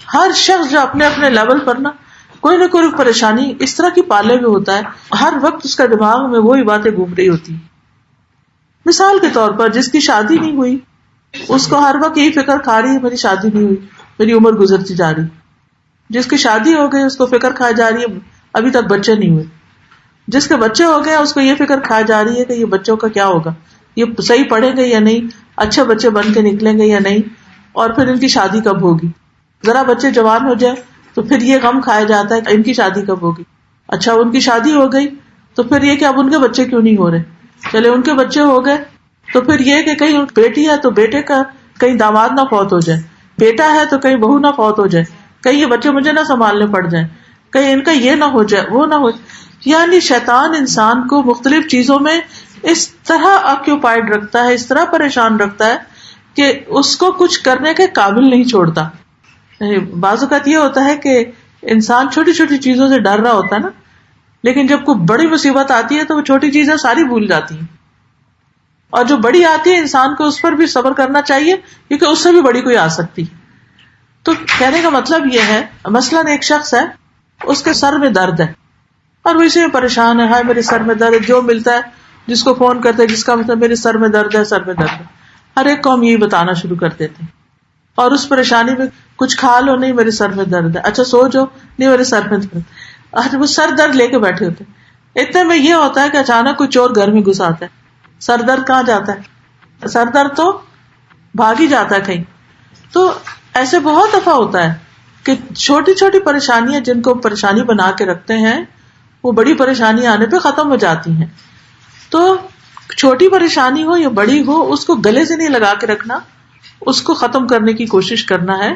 ہر شخص جو اپنے اپنے لیول پر نا کوئی نہ کوئی پریشانی اس طرح کی پالے میں ہوتا ہے، ہر وقت اس کا دماغ میں وہی باتیں گھوم رہی ہوتی ہیں. مثال کے طور پر جس کی شادی نہیں ہوئی اس کو ہر وقت یہی فکر کھا رہی ہے میری شادی نہیں ہوئی، میری عمر گزرتی جا رہی. جس کی شادی ہو گئی اس کو فکر کھائی جا رہی ہے ابھی تک بچے نہیں ہوئے. جس کے بچے ہو گئے اس کو یہ فکر کھائی جا رہی ہے کہ یہ بچوں کا کیا ہوگا، یہ صحیح پڑھیں گے یا نہیں، اچھے بچے بن کے نکلیں گے یا نہیں، اور پھر ان کی شادی کب ہوگی. ذرا بچے جوان ہو جائے تو پھر یہ غم کھایا جاتا ہے کہ ان کی شادی کب ہوگی. اچھا ان کی شادی ہو گئی تو پھر یہ کہ اب ان کے بچے کیوں نہیں ہو رہے. چلے ان کے بچے ہو گئے تو پھر یہ کہ کہیں بیٹی ہے تو بیٹے کا کہیں داماد نہ فوت ہو جائے، بیٹا ہے تو کہیں بہو نہ فوت ہو جائے، کہیں یہ بچے مجھے نہ سنبھالنے پڑ جائیں، کہیں ان کا یہ نہ ہو جائے وہ نہ ہو جائے. یعنی شیطان انسان کو مختلف چیزوں میں اس طرح آکیوپائڈ رکھتا ہے، اس طرح پریشان رکھتا ہے کہ اس کو کچھ کرنے کے قابل نہیں چھوڑتا. بعض اوقات یہ ہوتا ہے کہ انسان چھوٹی چھوٹی چیزوں سے ڈر رہا ہوتا ہے نا، لیکن جب کوئی بڑی مصیبت آتی ہے تو وہ چھوٹی چیزیں ساری بھول جاتی ہیں، اور جو بڑی آتی ہے انسان کو اس پر بھی صبر کرنا چاہیے کیونکہ اس سے بھی بڑی کوئی آ سکتی. تو کہنے کا مطلب یہ ہے، مثلاً ایک شخص ہے اس کے سر میں درد ہے اور وہ اسی میں پریشان ہے، ہائے میرے سر میں درد ہے. جو ملتا ہے جس کو فون کرتے ہیں جس کا مطلب میرے سر میں درد ہے سر میں درد ہے، ہر ایک کو ہم یہی بتانا شروع کر دیتے ہیں. اور اس پریشانی میں کچھ کھا لو نہیں میرے سر میں درد ہے، اچھا سو جو نہیں میرے سر میں درد. آج وہ سر درد لے کے بیٹھے ہوتے ہیں. اتنے میں یہ ہوتا ہے کہ اچانک کوئی چور گھر میں گھس آتا ہے. سر درد کہاں جاتا ہے؟ سر درد تو بھاگ ہی جاتا ہے کہیں. تو ایسے بہت دفعہ ہوتا ہے کہ چھوٹی چھوٹی پریشانیاں جن کو پریشانی بنا کے رکھتے ہیں وہ بڑی پریشانی آنے پہ ختم ہو جاتی ہیں. تو چھوٹی پریشانی ہو یا بڑی ہو اس کو گلے سے نہیں لگا کے رکھنا، اس کو ختم کرنے کی کوشش کرنا ہے.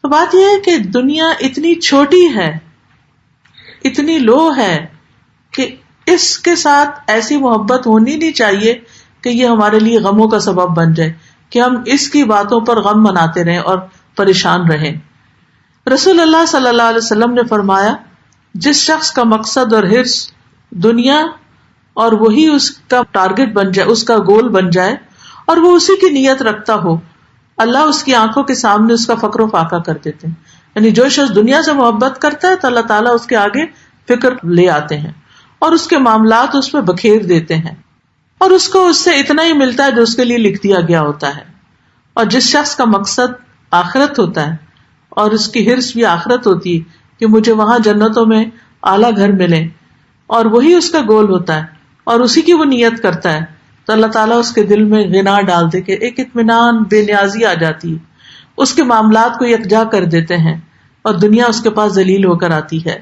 تو بات یہ ہے کہ دنیا اتنی چھوٹی ہے، اتنی لو ہے کہ اس کے ساتھ ایسی محبت ہونی نہیں چاہیے کہ یہ ہمارے لیے غموں کا سبب بن جائے کہ ہم اس کی باتوں پر غم مناتے رہیں اور پریشان رہیں. رسول اللہ صلی اللہ علیہ وسلم نے فرمایا جس شخص کا مقصد اور حرص دنیا اور وہی اس کا ٹارگٹ بن جائے، اس کا گول بن جائے اور وہ اسی کی نیت رکھتا ہو، اللہ اس کی آنکھوں کے سامنے اس کا فقر و فاقہ کر دیتے ہیں. یعنی جو شخص دنیا سے محبت کرتا ہے تو اللہ تعالیٰ اس کے آگے فکر لے آتے ہیں اور اس کے معاملات اس پہ بکھیر دیتے ہیں، اور اس کو اس سے اتنا ہی ملتا ہے جو اس کے لیے لکھ دیا گیا ہوتا ہے. اور جس شخص کا مقصد آخرت ہوتا ہے اور اس کی حرص بھی آخرت ہوتی ہے کہ مجھے وہاں جنتوں میں اعلیٰ گھر ملے، اور وہی اس کا گول ہوتا ہے اور اسی کی وہ نیت کرتا ہے، تو اللہ تعالیٰ اس کے دل میں غنا ڈال دے کہ ایک اطمینان بے نیازی آ جاتی ہے، اس کے معاملات کو یکجا کر دیتے ہیں اور دنیا اس کے پاس ذلیل ہو کر آتی ہے.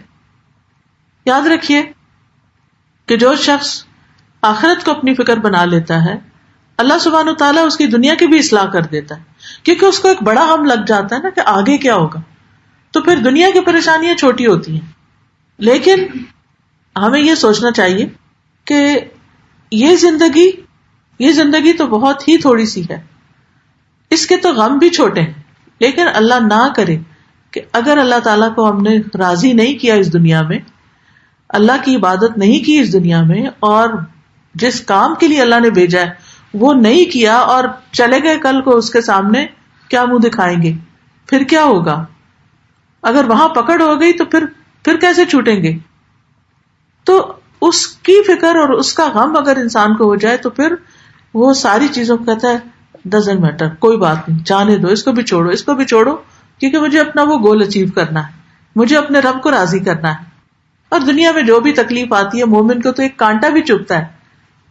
یاد رکھیے کہ جو شخص آخرت کو اپنی فکر بنا لیتا ہے اللہ سبحانہ وتعالیٰ اس کی دنیا کی بھی اصلاح کر دیتا ہے، کیونکہ اس کو ایک بڑا غم لگ جاتا ہے نا کہ آگے کیا ہوگا. تو پھر دنیا کی پریشانیاں چھوٹی ہوتی ہیں، لیکن ہمیں یہ سوچنا چاہیے کہ یہ زندگی تو بہت ہی تھوڑی سی ہے، اس کے تو غم بھی چھوٹے ہیں. لیکن اللہ نہ کرے کہ اگر اللہ تعالیٰ کو ہم نے راضی نہیں کیا اس دنیا میں، اللہ کی عبادت نہیں کی اس دنیا میں، اور جس کام کے لیے اللہ نے بھیجا ہے وہ نہیں کیا اور چلے گئے، کل کو اس کے سامنے کیا منہ دکھائیں گے؟ پھر کیا ہوگا؟ اگر وہاں پکڑ ہو گئی تو پھر کیسے چھوٹیں گے؟ تو اس کی فکر اور اس کا غم اگر انسان کو ہو جائے تو پھر وہ ساری چیزوں کو کہتا ہے ڈزنٹ میٹر، کوئی بات نہیں، جانے دو، اس کو بھی چھوڑو کیونکہ مجھے اپنا وہ گول اچیو کرنا ہے، مجھے اپنے رب کو راضی کرنا ہے. اور دنیا میں جو بھی تکلیف آتی ہے مومن کو تو ایک کانٹا بھی چبھتا ہے،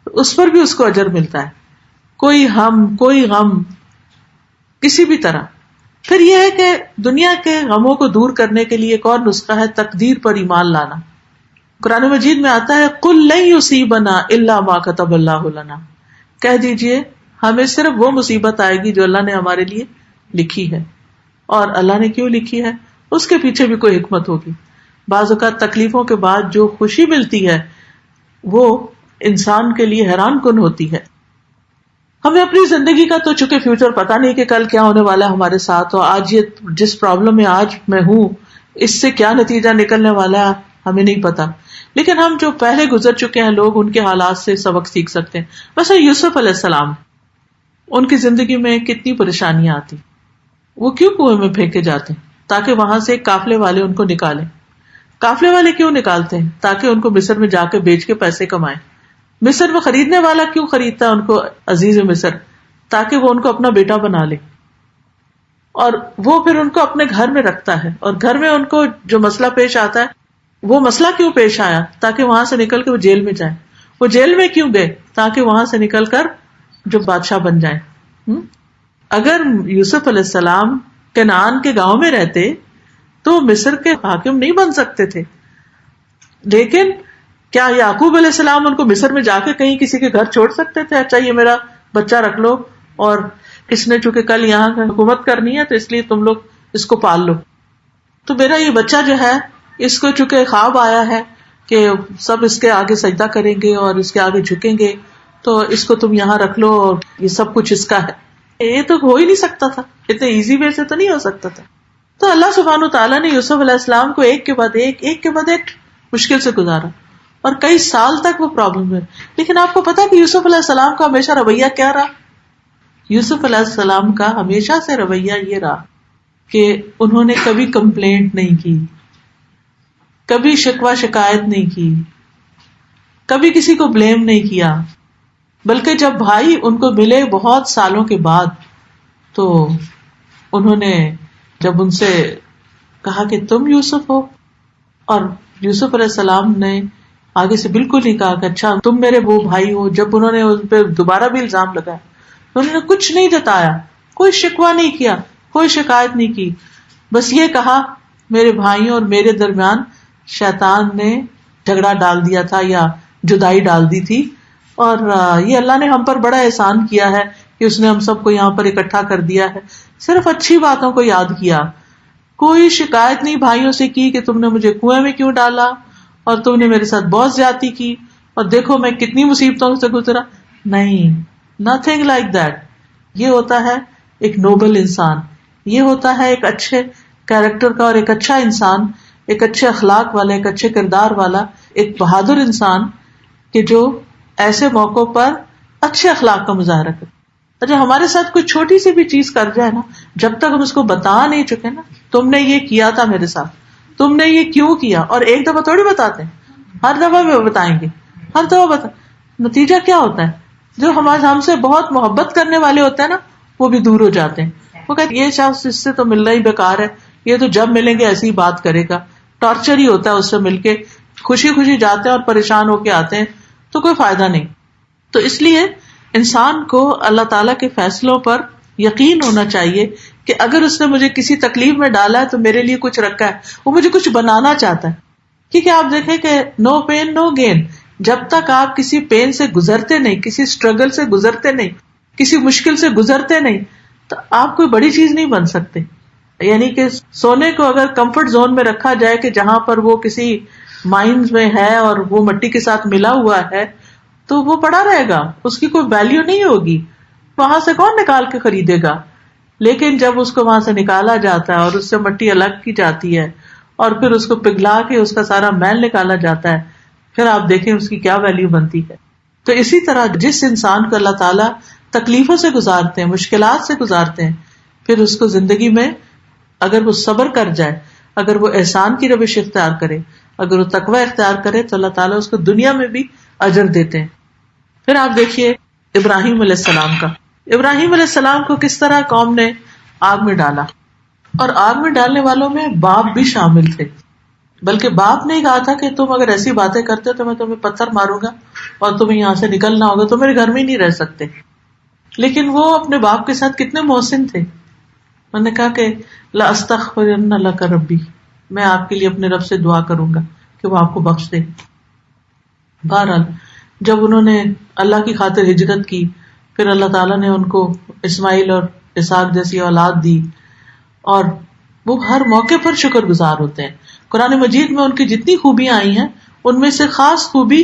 اس پر بھی اس کو اجر ملتا ہے، کوئی غم کسی بھی طرح. پھر یہ ہے کہ دنیا کے غموں کو دور کرنے کے لیے ایک اور نسخہ ہے تقدیر پر ایمان لانا. قرآن مجید میں آتا ہے قُلْ لَن يُصِيبَنَا إِلَّا مَا كَتَبَ اللَّهُ لَنَا، کہہ دیجئے ہمیں صرف وہ مصیبت آئے گی جو اللہ نے ہمارے لیے لکھی ہے. اور اللہ نے کیوں لکھی ہے اس کے پیچھے بھی کوئی حکمت ہوگی. بعض اوقات تکلیفوں کے بعد جو خوشی ملتی ہے وہ انسان کے لیے حیران کن ہوتی ہے. ہمیں اپنی زندگی کا تو چونکہ فیوچر پتا نہیں کہ کل کیا ہونے والا ہے ہمارے ساتھ، اور آج یہ جس پرابلم میں آج میں ہوں اس سے کیا نتیجہ نکلنے والا ہے ہمیں نہیں پتا. لیکن ہم جو پہلے گزر چکے ہیں لوگ، ان کے حالات سے سبق سیکھ سکتے ہیں. مثلا یوسف علیہ السلام، ان کی زندگی میں کتنی پریشانیاں آتی، وہ کیوں کنویں میں پھینکے جاتے ہیں؟ تاکہ وہاں سے قافلے والے ان کو نکالیں. قافلے والے کیوں نکالتے ہیں؟ تاکہ ان کو مصر میں جا کے بیچ کے پیسے کمائیں. مصر میں خریدنے والا کیوں خریدتا ہے ان کو عزیز مصر؟ تاکہ وہ ان کو اپنا بیٹا بنا لے، اور وہ پھر ان کو اپنے گھر میں رکھتا ہے، اور گھر میں ان کو جو مسئلہ پیش آتا ہے، وہ مسئلہ کیوں پیش آیا؟ تاکہ وہاں سے نکل کے وہ جیل میں جائیں. وہ جیل میں کیوں گئے؟ تاکہ وہاں سے نکل کر جو بادشاہ بن جائیں. اگر یوسف علیہ السلام کنعان کے گاؤں میں رہتے تو مصر کے حاکم نہیں بن سکتے تھے. لیکن کیا یعقوب علیہ السلام ان کو مصر میں جا کے کہیں کسی کے گھر چھوڑ سکتے تھے؟ اچھا یہ میرا بچہ رکھ لو، اور اس نے چونکہ کل یہاں حکومت کرنی ہے تو اس لیے تم لوگ اس کو پال لو. تو میرا یہ بچہ جو ہے، اس کو چونکہ خواب آیا ہے کہ سب اس کے آگے سجدہ کریں گے اور اس کے آگے جھکیں گے، تو اس کو تم یہاں رکھ لو اور یہ سب کچھ اس کا ہے. یہ تو ہو ہی نہیں سکتا تھا، اتنے ایزی وے سے تو نہیں ہو سکتا تھا. تو اللہ سبحانہ وتعالیٰ نے یوسف علیہ السلام کو ایک کے بعد ایک مشکل سے گزارا، اور کئی سال تک وہ پرابلم ہوئے. لیکن آپ کو پتا کہ یوسف علیہ السلام کا ہمیشہ رویہ کیا رہا؟ یوسف علیہ السلام کا ہمیشہ سے رویہ یہ رہا کہ انہوں نے کبھی کمپلینٹ نہیں کی، کبھی شکوہ شکایت نہیں کی، کبھی کسی کو بلیم نہیں کیا. بلکہ جب بھائی ان کو ملے بہت سالوں کے بعد، تو انہوں نے جب ان سے کہا کہ تم یوسف ہو، اور یوسف علیہ السلام نے آگے سے بالکل نہیں کہا کہ اچھا تم میرے وہ بھائی ہو. جب انہوں نے ان پہ دوبارہ بھی الزام لگایا، انہوں نے کچھ نہیں جتایا، کوئی شکوہ نہیں کیا، کوئی شکایت نہیں کی. بس یہ کہا میرے بھائیوں اور میرے درمیان شیطان نے جھگڑا ڈال دیا تھا یا جدائی ڈال دی تھی، اور یہ اللہ نے ہم پر بڑا احسان کیا ہے کہ اس نے ہم سب کو یہاں پر اکٹھا کر دیا ہے. صرف اچھی باتوں کو یاد کیا، کوئی شکایت نہیں بھائیوں سے کی کہ تم نے مجھے کنویں میں کیوں ڈالا اور تم نے میرے ساتھ بہت زیادتی کی اور دیکھو میں کتنی مصیبتوں سے گزرا. نہیں، نتھنگ لائک دیٹ. یہ ہوتا ہے ایک نوبل انسان، یہ ہوتا ہے ایک اچھے کیریکٹر کا اور ایک اچھا انسان، ایک اچھے اخلاق والا، ایک اچھے کردار والا، ایک بہادر انسان کہ جو ایسے موقعوں پر اچھے اخلاق کا مظاہرہ کرے. اچھا ہمارے ساتھ کوئی چھوٹی سی بھی چیز کر جائے نا، جب تک ہم اس کو بتا نہیں چکے نا تم نے یہ کیا تھا میرے ساتھ، تم نے یہ کیوں کیا، اور ایک دفعہ تھوڑی بتاتے ہیں، ہر دفعہ میں بتائیں گے، ہر دفعہ نتیجہ کیا ہوتا ہے؟ جو ہم سے بہت محبت کرنے والے ہوتے ہیں نا، وہ بھی دور ہو جاتے ہیں. وہ کہتے یہ شخص اس سے تو ملنا ہی بیکار ہے، یہ تو جب ملیں گے ایسی ہی بات کرے گا. ٹارچر ہی ہوتا ہے اس سے مل کے، خوشی خوشی جاتے ہیں اور پریشان ہو کے آتے ہیں تو کوئی فائدہ نہیں. تو اس لیے انسان کو اللہ تعالیٰ کے فیصلوں پر یقین ہونا چاہیے کہ اگر اس نے مجھے کسی تکلیف میں ڈالا ہے تو میرے لیے کچھ رکھا ہے، وہ مجھے کچھ بنانا چاہتا ہے. کیونکہ آپ دیکھیں کہ نو پین نو گین، جب تک آپ کسی پین سے گزرتے نہیں، کسی اسٹرگل سے گزرتے نہیں، کسی مشکل سے گزرتے نہیں، تو آپ کوئی بڑی چیز نہیں بن سکتے. یعنی کہ سونے کو اگر کمفرٹ زون میں رکھا جائے کہ جہاں پر وہ کسی مائنز میں ہے اور وہ مٹی کے ساتھ ملا ہوا ہے تو وہ پڑا رہے گا، اس کی کوئی ویلیو نہیں ہوگی، وہاں سے کون نکال کے خریدے گا. لیکن جب اس کو وہاں سے نکالا جاتا ہے اور اس سے مٹی الگ کی جاتی ہے اور پھر اس کو پگھلا کے اس کا سارا میل نکالا جاتا ہے، پھر آپ دیکھیں اس کی کیا ویلیو بنتی ہے. تو اسی طرح جس انسان کو اللہ تعالیٰ تکلیفوں سے گزارتے ہیں، مشکلات سے گزارتے ہیں، پھر اس کو زندگی میں اگر وہ صبر کر جائے، اگر وہ احسان کی روش اختیار کرے، اگر وہ تقوی اختیار کرے تو اللہ تعالیٰ اس کو دنیا میں بھی اجر دیتے ہیں. پھر آپ دیکھیے ابراہیم علیہ السلام کا. ابراہیم علیہ السلام کو کس طرح قوم نے آگ میں ڈالا، اور آگ میں ڈالنے والوں میں باپ بھی شامل تھے. بلکہ باپ نے کہا تھا کہ تم اگر ایسی باتیں کرتے تو میں تمہیں پتھر ماروں گا اور تمہیں یہاں سے نکلنا ہوگا، تم میرے گھر میں ہی نہیں رہ سکتے. لیکن وہ اپنے باپ کے ساتھ کتنے محسن تھے. انہوں نے کہا کہ لَأَسْتَغْفِرَنَّ لَكَ رَبِّي، میں آپ کے لیے اپنے رب سے دعا کروں گا کہ وہ آپ کو بخش دے. بہرحال جب انہوں نے اللہ کی خاطر ہجرت کی، پھر اللہ تعالیٰ نے ان کو اسماعیل اور اسحاق جیسی اولاد دی، اور وہ ہر موقع پر شکر گزار ہوتے ہیں. قرآن مجید میں ان کی جتنی خوبیاں آئی ہیں ان میں سے خاص خوبی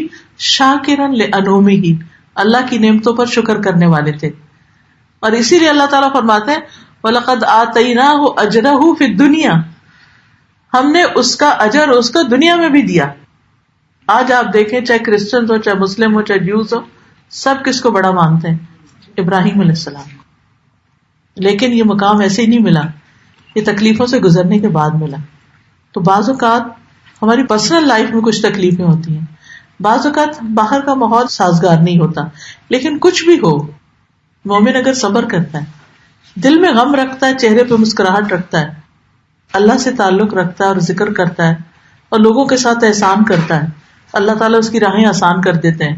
شاکرن لانعمہ، اللہ کی نعمتوں پر شکر کرنے والے تھے. اور اسی لیے اللہ تعالیٰ فرماتے ہیں وَلَقَدْ آتَيْنَاهُ أَجْرَهُ فِي الدُّنْيَا، ہم نے اس کا اجر اس کو دنیا میں بھی دیا. آج آپ دیکھیں چاہے کرسچنز ہو، چاہے مسلم ہو، چاہے جیوز ہو، سب کس کو بڑا مانتے ہیں؟ ابراہیم علیہ السلام. لیکن یہ مقام ایسے ہی نہیں ملا. یہ تکلیفوں سے گزرنے کے بعد ملا. تو بعض اوقات ہماری پرسنل لائف میں کچھ تکلیفیں ہوتی ہیں, بعض اوقات باہر کا ماحول سازگار نہیں ہوتا, لیکن کچھ بھی ہو مومن اگر صبر کرتا ہے, دل میں غم رکھتا ہے, چہرے پہ مسکراہٹ رکھتا ہے, اللہ سے تعلق رکھتا ہے اور ذکر کرتا ہے اور لوگوں کے ساتھ احسان کرتا ہے, اللہ تعالیٰ اس کی راہیں آسان کر دیتے ہیں.